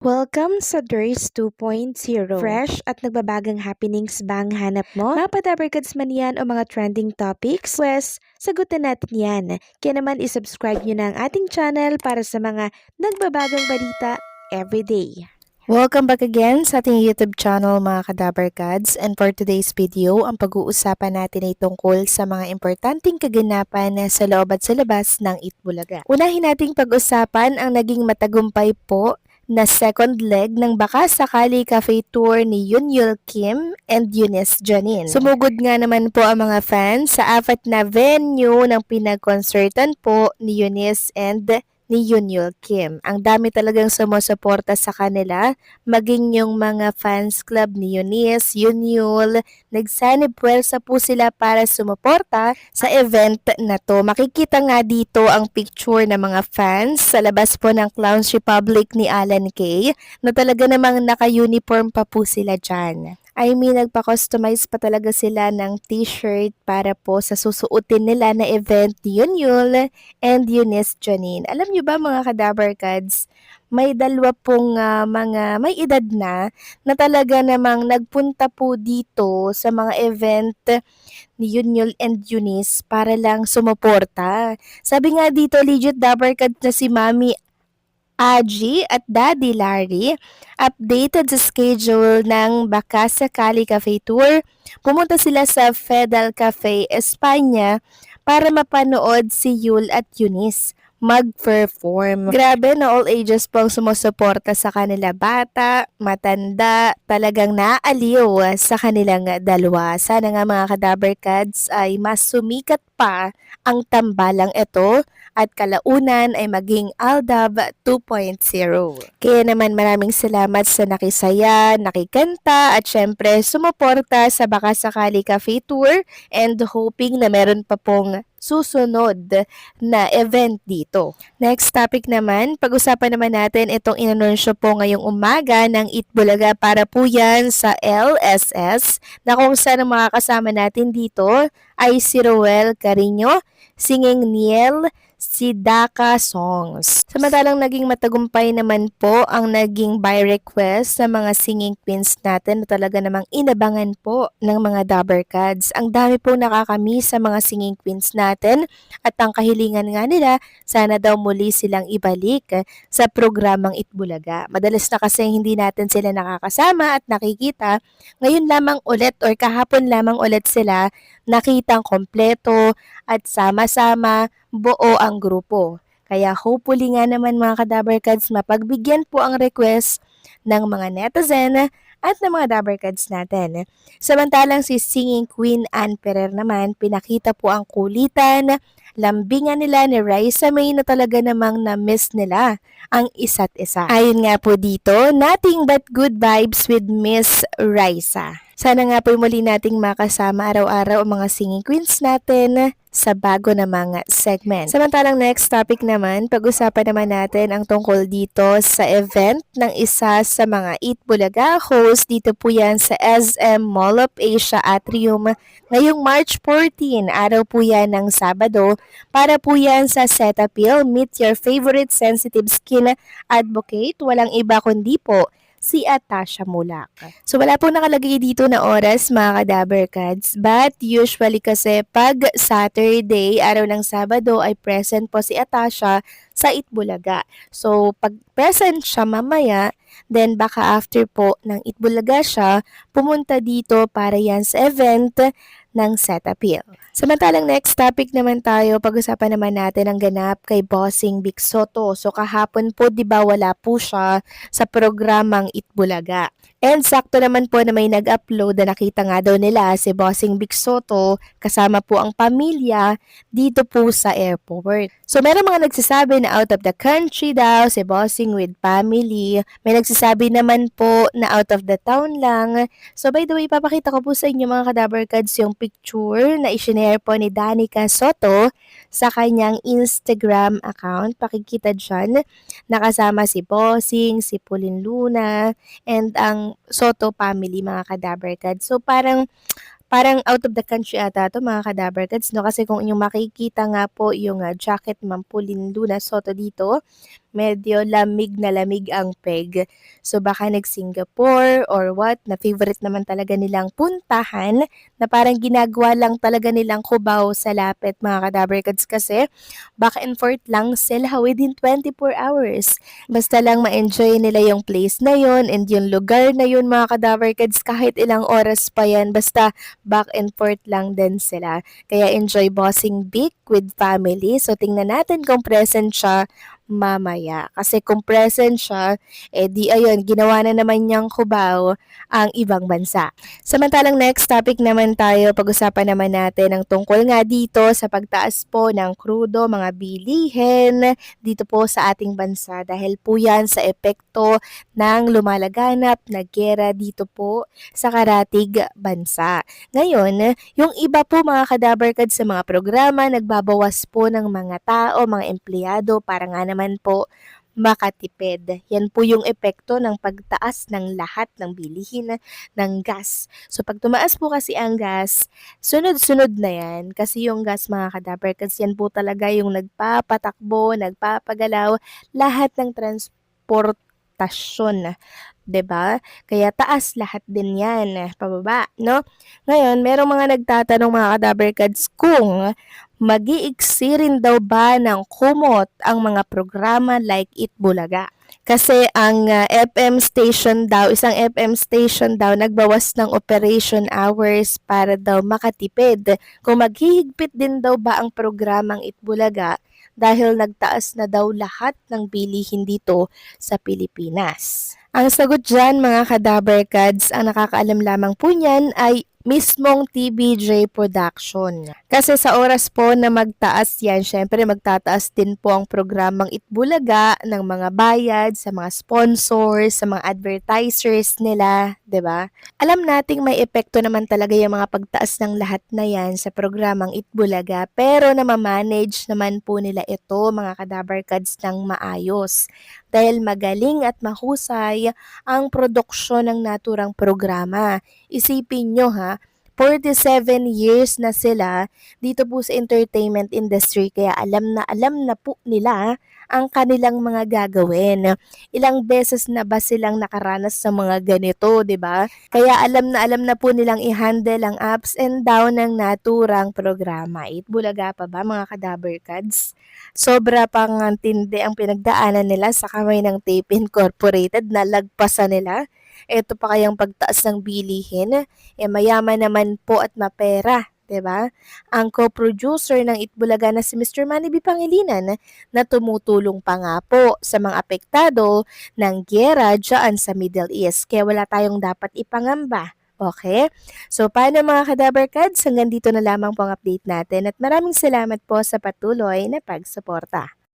Welcome sa DRS 2.0. Fresh at nagbabagang happenings ba ang hanap mo? Mga padabarkads man yan o mga trending topics? Pwes, sagutin natin yan. Kaya naman isubscribe nyo na ang ating channel para sa mga nagbabagang balita everyday. Welcome back again sa ating YouTube channel mga kadabarkads, and for today's video, ang pag-uusapan natin ay tungkol sa mga importanteng kaganapan sa loob at sa labas ng Itbulaga. Unahin nating pag-usapan ang naging matagumpay po na second leg ng Baka Sakali Cafe Tour ni Yunyul Kim and Eunice Janine. Sumugod nga naman po ang mga fans sa apat na venue ng pinag-concertan po ni Eunice and ni Yunyul Kim. Ang dami talagang sumusuporta sa kanila, maging yung mga fans club ni Eunice, Yunyul, nagsanib puwersa po sila para sumuporta sa event na to. Makikita nga dito ang picture ng mga fans sa labas po ng Clowns Republic ni Alan Kay, na talaga namang naka-uniform pa po sila dyan. I mean, nagpa-customize pa talaga sila ng t-shirt para po sa susuotin nila na event ni Yunyul and Eunice Janine. Alam nyo ba mga kadabarkads, may dalawa pong mga may edad na talaga namang nagpunta po dito sa mga event ni Yunyul and Eunice para lang sumuporta. Sabi nga dito, legit dabarkads na si Mami Aji at Daddy Larry, updated sa schedule ng Baka Sakali Cafe Tour. Pumunta sila sa Fedal Cafe, Espanya para mapanood si Yul at Eunice mag-perform. Grabe na all ages po ang sumusuporta sa kanila, bata, matanda, talagang naaliw sa kanilang dalawa. Sana nga mga kadabarkads ay mas sumikat pa ang tambalang ito at kalaunan ay maging Aldab 2.0. Kaya naman maraming salamat sa nakisaya, nakikanta at syempre sumuporta sa Baka Sakali Cafe Tour, and hoping na meron pa pong susunod na event dito. Next topic naman, pag-usapan naman natin itong inanunsyo po ngayong umaga ng Itbulaga para po yan sa LSS, na kung saan ang mga kasama natin dito ay si Roel Carino, Singing Niel, si Daka Songs. Samantalang naging matagumpay naman po ang naging by request sa mga singing queens natin na talaga namang inabangan po ng mga Dabarkads. Ang dami po nakakamiss sa mga singing queens natin at ang kahilingan nga nila, sana daw muli silang ibalik sa programang Itbulaga. Madalas na kasi hindi natin sila nakakasama at nakikita. Ngayon lamang ulit or kahapon lamang ulit sila nakitang kompleto at sama-sama buo ang grupo. Kaya hopefully nga naman mga kadabarkads, mapagbigyan po ang request ng mga netizen at ng mga dabarkads natin. Samantalang si Singing Queen Ann Ferrer naman, pinakita po ang kulitan, lambingan nila ni Raisa May na talaga namang na-miss nila ang isa't isa. Ayon nga po dito, nothing but good vibes with Miss Raisa. Sana nga po muli nating makasama araw-araw ang mga singing queens natin sa bago na mga segment. Samantalang next topic naman, pag-usapan naman natin ang tungkol dito sa event ng isa sa mga Itbulaga host. Dito po yan sa SM Mall of Asia Atrium ngayong March 14, araw po yan ng Sabado, para po yan sa Cetaphil, meet your favorite sensitive skin advocate, walang iba kundi po si Atasha Mulak. So wala pong nakalagay dito na oras mga kadabarkads, but usually kasi pag Saturday, araw ng Sabado, ay present po si Atasha sa Itbulaga. So pag present siya mamaya, then baka after po ng Itbulaga siya, pumunta dito para yan sa event ng Cetaphil. Samantalang next topic naman tayo, pag-usapan naman natin ang ganap kay Bossing Vic Soto. So kahapon po, di ba wala po siya sa programang Itbulaga. And sakto naman po na may nag-upload na nakita nga daw nila si Bossing Vic Soto kasama po ang pamilya dito po sa airport. So meron mga nagsasabi na out of the country daw si Bossing with family. May nagsasabi naman po na out of the town lang. So by the way, papakita ko po sa inyo mga kadabarkads yung picture na i-share po ni Danica Soto sa kanyang Instagram account. Pakikita dyan, nakasama si Bossing, si Pauline Luna, and ang Soto family mga kadabarkads. So parang out of the country ata to mga kadabarkads, no? Kasi kung inyong makikita nga po yung jacket Ma'am Pauline Luna Soto dito, medyo lamig na lamig ang peg. So baka nag-Singapore or what, na favorite naman talaga nilang puntahan, na parang ginagawa lang talaga nilang Cubao sa lapit mga kadabarkads kasi back and forth lang sila within 24 hours. Basta lang ma-enjoy nila yung place na yon and yung lugar na yun mga kadabarkads kahit ilang oras pa yan, basta back and forth lang din sila. Kaya enjoy Bossing Beak with family. So tingnan natin kung present siya mamaya. Kasi kung present siya, di ayun, ginawa na naman niyang Cubao ang ibang bansa. Samantalang next topic naman tayo, pag-usapan naman natin ang tungkol nga dito sa pagtaas po ng krudo, mga bilihin dito po sa ating bansa dahil po yan sa epekto ng lumalaganap na gera dito po sa karatig bansa. Ngayon, yung iba po mga kadabarkad sa mga programa, nagbabawas po ng mga tao, mga empleyado para nga naman po makatipid. Yan po yung epekto ng pagtaas ng lahat ng bilihin ng gas. So pag tumaas po kasi ang gas, sunod-sunod na yan. Kasi yung gas mga kadabarkads, yan po talaga yung nagpapatakbo, nagpapagalaw lahat ng transportasyon. 'Di ba? Kaya taas lahat din 'yan, pababa, no? Ngayon, merong mga nagtatanong mga kadabarkads kung mag-iiksi rin daw ba ng kumot ang mga programa like Eat Bulaga. Kasi ang FM station daw, isang FM station daw, nagbawas ng operation hours para daw makatipid. Kung maghihigpit din daw ba ang programang Itbulaga dahil nagtaas na daw lahat ng bilihin dito sa Pilipinas. Ang sagot dyan mga kadabarkads, ang nakakaalam lamang po niyan ay mismong TBJ Production. Kasi sa oras po na magtaas yan, syempre magtataas din po ang programang Itbulaga ng mga bayad sa mga sponsors, sa mga advertisers nila, 'di ba? Alam nating may epekto naman talaga yung mga pagtaas ng lahat na yan sa programang Itbulaga, pero namamanage naman po nila ito mga kadabarkads ng maayos. Dahil magaling at mahusay ang produksyon ng naturang programa. Isipin nyo ha, 47 years na sila dito po sa entertainment industry kaya alam na po nila ang kanilang mga gagawin. Ilang beses na ba silang nakaranas sa mga ganito, 'di ba? Kaya alam na po nilang i-handle ang ups and down ng naturang programa. Itbulaga pa ba mga kadabarkads? Sobra pang tindi ang pinagdaanan nila sa kamay ng Tape Incorporated na lagpasan nila. Ito pa kayang pagtaas ng bilihin, mayaman naman po at mapera, 'di ba? Ang co-producer ng Itbulaga na si Mr. Manny B. Pangilinan na tumutulong pa nga po sa mga apektado ng giyera dyan sa Middle East. Kaya wala tayong dapat ipangamba. Okay? So, paano mga kadabarkads? Hanggang dito na lamang po ang update natin at maraming salamat po sa patuloy na pagsuporta.